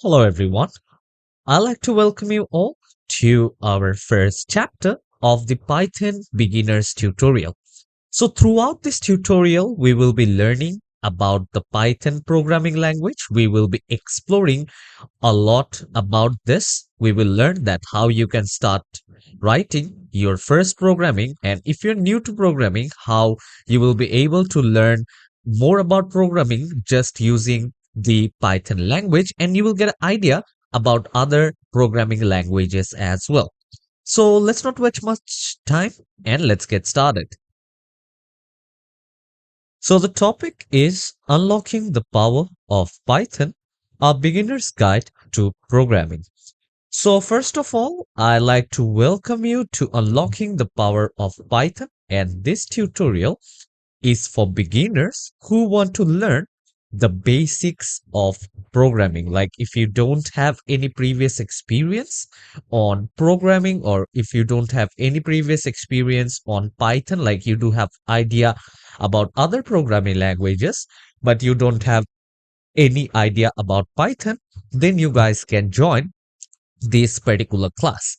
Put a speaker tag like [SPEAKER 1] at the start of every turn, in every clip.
[SPEAKER 1] Hello, everyone. I'd like to welcome you all to our first chapter of the Python Beginners Tutorial. So, throughout this tutorial, we will be learning about the Python programming language. We will be exploring a lot about this. We will learn that how you can start writing your first programming, and if you're new to programming, how you will be able to learn more about programming just using the Python language, and you will get an idea about other programming languages as well. So let's not waste much time and let's get started. So the topic is unlocking the power of Python, a beginner's guide to programming. So first of all, I'd like to welcome you to unlocking the power of Python, and this tutorial is for beginners who want to learn the basics of programming. Like if you don't have any previous experience on programming, or if you don't have any previous experience on Python, like you do have idea about other programming languages, but you don't have any idea about Python, then you guys can join this particular class.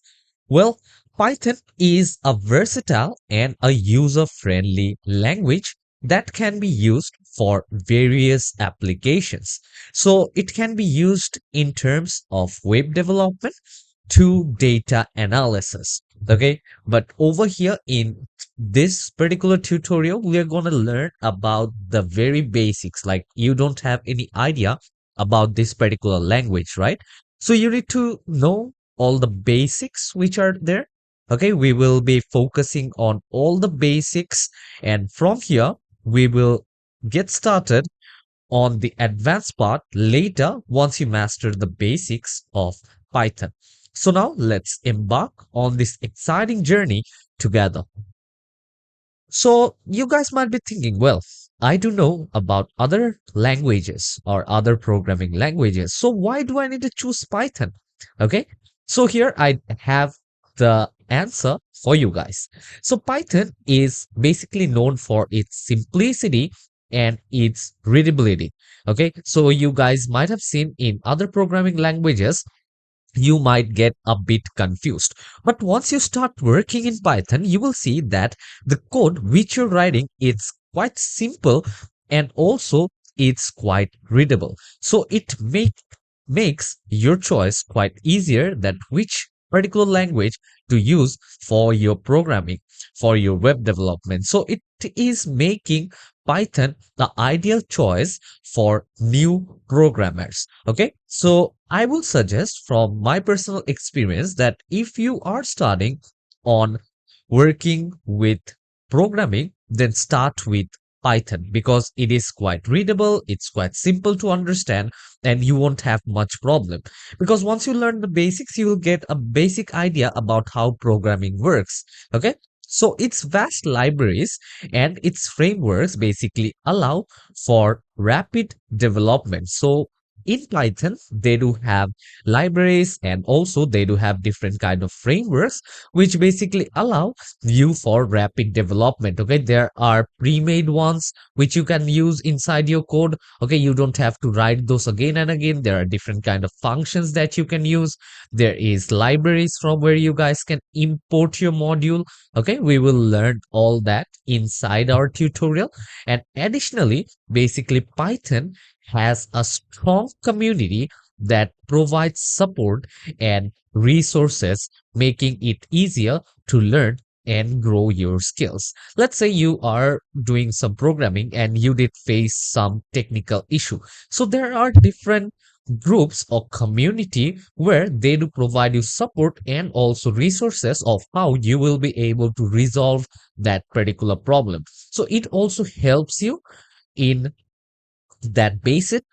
[SPEAKER 1] Well, Python is a versatile and a user-friendly language that can be used for various applications. So it can be used in terms of web development to data analysis. Okay, but over here in this particular tutorial, we are going to learn about the very basics. Like you don't have any idea about this particular language, right? So you need to know all the basics which are there. Okay, we will be focusing on all the basics, and from here we will get started on the advanced part later once you master the basics of Python. So now let's embark on this exciting journey together. So you guys might be thinking, well, I do know about other languages or other programming languages. So why do I need to choose Python? Okay. So here I have the answer for you guys. So Python is basically known for its simplicity and its readability. Okay. So you guys might have seen in other programming languages you might get a bit confused. But once you start working in Python, you will see that the code which you're writing is quite simple, and also it's quite readable. So makes your choice quite easier that which particular language to use for your programming, for your web development. So it is making Python the ideal choice for new programmers. Okay, so I will suggest from my personal experience that if you are starting on working with programming, then start with Python because it is quite readable, it's quite simple to understand, and you won't have much problem. Because once you learn the basics, you will get a basic idea about how programming works. Okay, so its vast libraries and its frameworks basically allow for rapid development. So in Python, they do have libraries, and also they do have different kind of frameworks which basically allow you for rapid development. Okay, there are pre-made ones which you can use inside your code. Okay, you don't have to write those again and again. There are different kind of functions that you can use. There is libraries from where you guys can import your module. Okay, we will learn all that inside our tutorial. And additionally, basically Python has a strong community that provides support and resources, making it easier to learn and grow your skills. Let's say you are doing some programming and you did face some technical issue. So there are different groups or community where they do provide you support and also resources of how you will be able to resolve that particular problem. So it also helps you in that basics,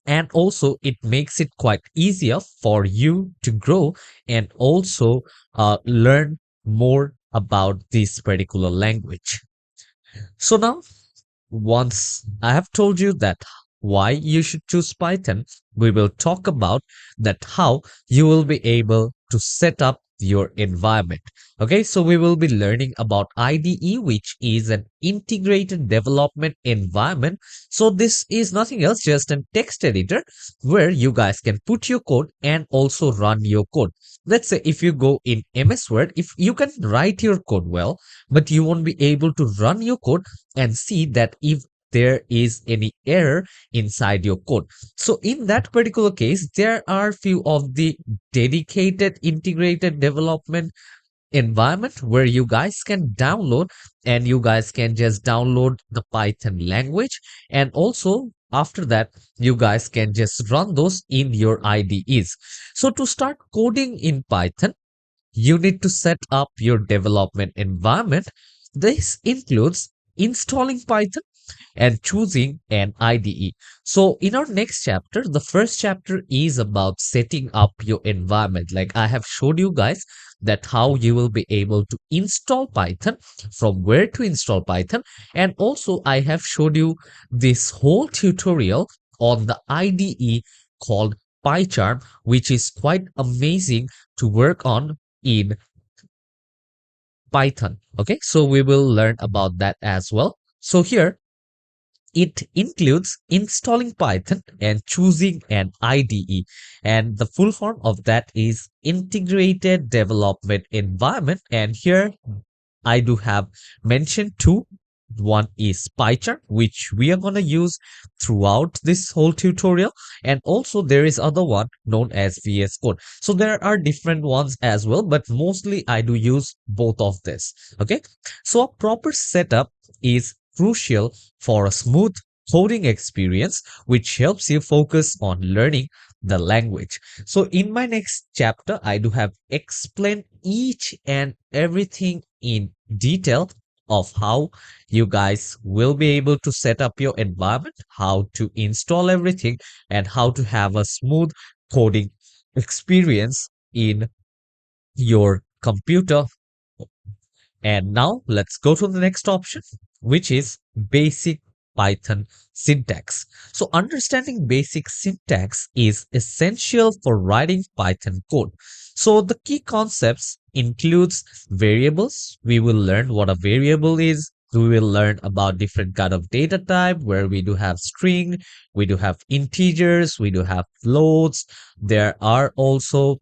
[SPEAKER 1] and also it makes it quite easier for you to grow and also learn more about this particular language. So now, once I have told you that why you should choose Python, we will talk about that how you will be able to set up your environment. Okay, so we will be learning about IDE, which is an integrated development environment. So this is nothing else, just a text editor where you guys can put your code and also run your code. Let's say if you go in MS Word, if you can write your code well, but you won't be able to run your code and see that if there is any error inside your code. So in that particular case, there are few of the dedicated integrated development environment where you guys can download, and you guys can just download the Python language, and also after that you guys can just run those in your IDEs. So to start coding in Python, you need to set up your development environment. This includes installing Python and choosing an IDE. So in our next chapter, the first chapter is about setting up your environment. Like I have showed you guys that how you will be able to install Python, from where to install Python. And also I have showed you this whole tutorial on the IDE called PyCharm, which is quite amazing to work on in Python. Okay, so we will learn about that as well. So here it includes installing Python and choosing an IDE. And the full form of that is Integrated Development Environment. And here I do have mentioned two. One is PyCharm, which we are going to use throughout this whole tutorial. And also there is other one known as VS Code. So there are different ones as well, but mostly I do use both of this. Okay. So a proper setup is crucial for a smooth coding experience, which helps you focus on learning the language. So in my next chapter, I do have explained each and everything in detail of how you guys will be able to set up your environment, how to install everything, and how to have a smooth coding experience in your computer. And now let's go to the next option, which is basic Python syntax. So understanding basic syntax is essential for writing Python code. So the key concepts includes variables. We will learn what a variable is. We will learn about different kind of data type where we do have string, we do have integers, we do have floats. There are also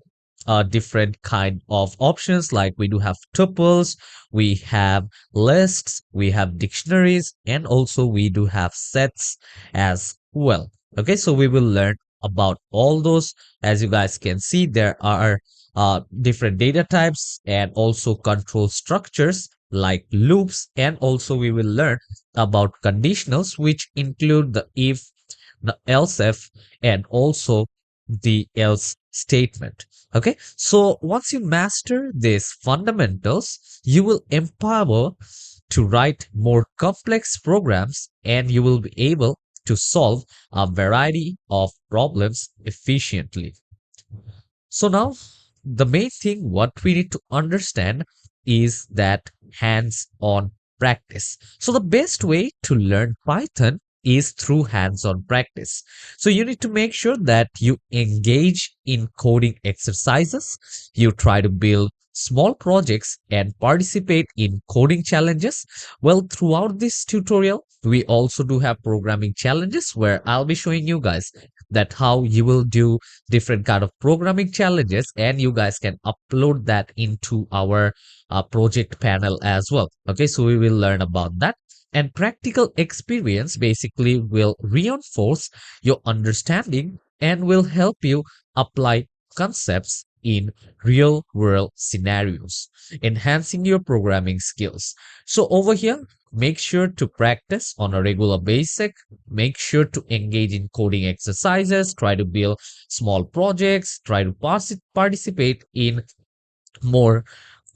[SPEAKER 1] different kind of options, like we do have tuples, we have lists, we have dictionaries, and also we do have sets as well. Okay, so we will learn about all those. As you guys can see, there are different data types and also control structures like loops, and also we will learn about conditionals, which include the if, the else if, and also the else statement. Okay, so once you master these fundamentals, you will empower to write more complex programs, and you will be able to solve a variety of problems efficiently. So now the main thing what we need to understand is that hands-on practice. So the best way to learn Python is through hands-on practice. So you need to make sure that you engage in coding exercises, you try to build small projects and participate in coding challenges. Well, throughout this tutorial, we also do have programming challenges where I'll be showing you guys that how you will do different kind of programming challenges, and you guys can upload that into our project panel as well. Okay, so we will learn about that. And practical experience basically will reinforce your understanding and will help you apply concepts in real world scenarios, enhancing your programming skills. So over here, make sure to practice on a regular basis. Make sure to engage in coding exercises, try to build small projects, try to participate in more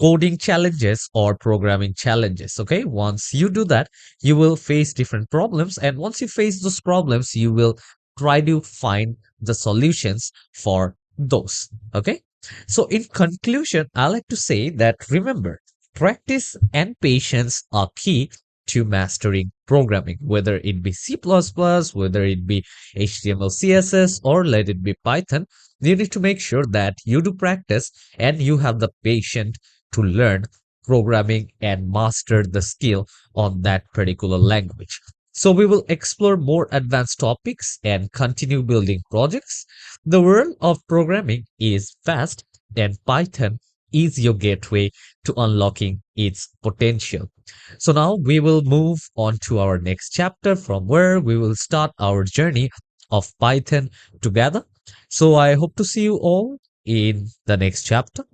[SPEAKER 1] coding challenges or programming challenges. Okay, once you do that, you will face different problems, and once you face those problems, you will try to find the solutions for those. Okay, so in conclusion, I like to say that remember, practice and patience are key to mastering programming, whether it be C++, whether it be HTML, CSS, or let it be Python. You need to make sure that you do practice and you have the patience to learn programming and master the skill on that particular language. So we will explore more advanced topics and continue building projects. The world of programming is vast and Python is your gateway to unlocking its potential. So now we will move on to our next chapter from where we will start our journey of Python together. So I hope to see you all in the next chapter.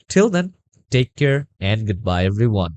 [SPEAKER 1] Till then, take care and goodbye, everyone.